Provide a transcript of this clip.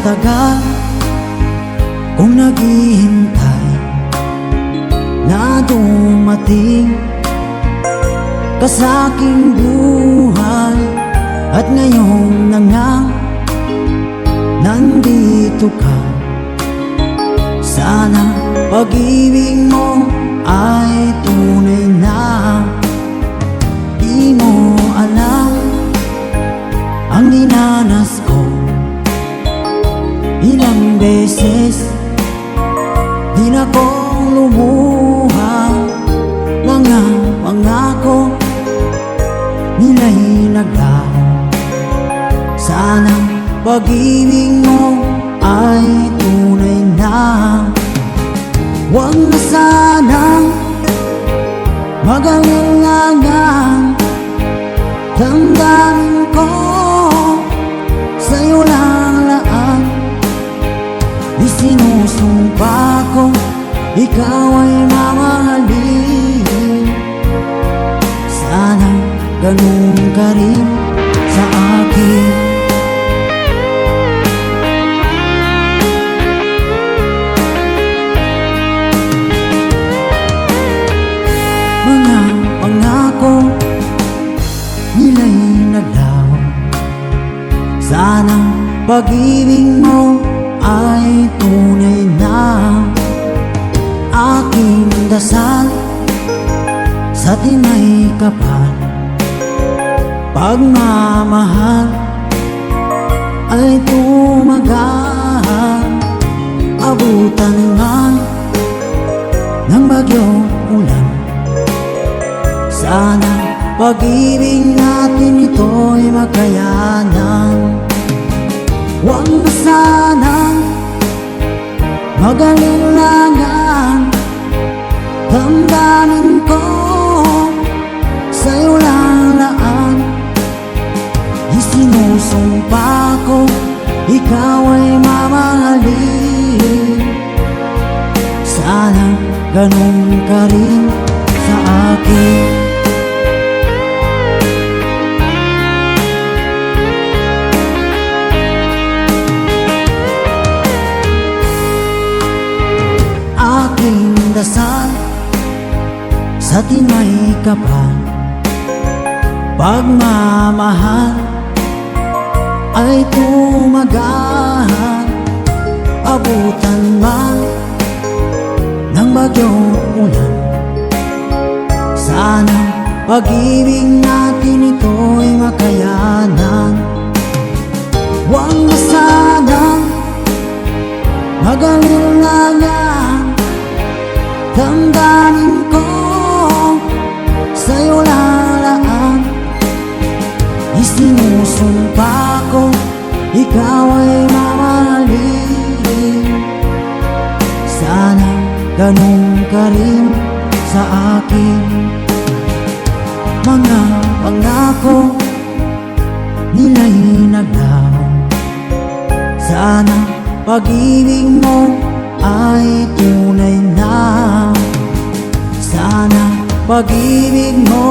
tagal kung naghihintay na dumating ka sa aking buhay, at ngayon na nga nandito ka. Sana pag-ibig mo ay tunay na. Di mo alam ang dinanas ko, ilang beses din akong lumuha. Mga pangako nila'y naglaho. Sana pag-ibig mo ay tunay na. Huwag na sanang mag-alinlangan, damdamin ko sa'yo lang laan. Isinusumpa ko ikaw ay mamahalin. Sana ganun ka rin sa akin. Mga pangako nila'y naglaho. Sana pag-ibig mo ay tunay na. Aking dasal sa tinay kapal, pagmamahal ay tumagal. Abutan man ng bagyong ulan, sana pag-ibig natin ito'y makayanan. Huwag na sanang mag-alinlangan, damdamin ko sa'yo lang laan. Isinusumpa ko ikaw ay mamahalin. Sana ganun ka rin sa akin. Aking dasal sa tinay kapal, pagmamahal ay tumagal. Abutan man ng bagyong ulan, sana pag-ibig natin ito'y makayanan. Huwag na sanang mag-alinlangan, damdamin ko sa'yo lalaan. Isinusumpa ko ikaw ay mamahalin. Sana ganun ka rin sa akin. Mga pangako nila'y naglaho. Sana pag-ibig mo ay tunay na. Sana pag-ibig mo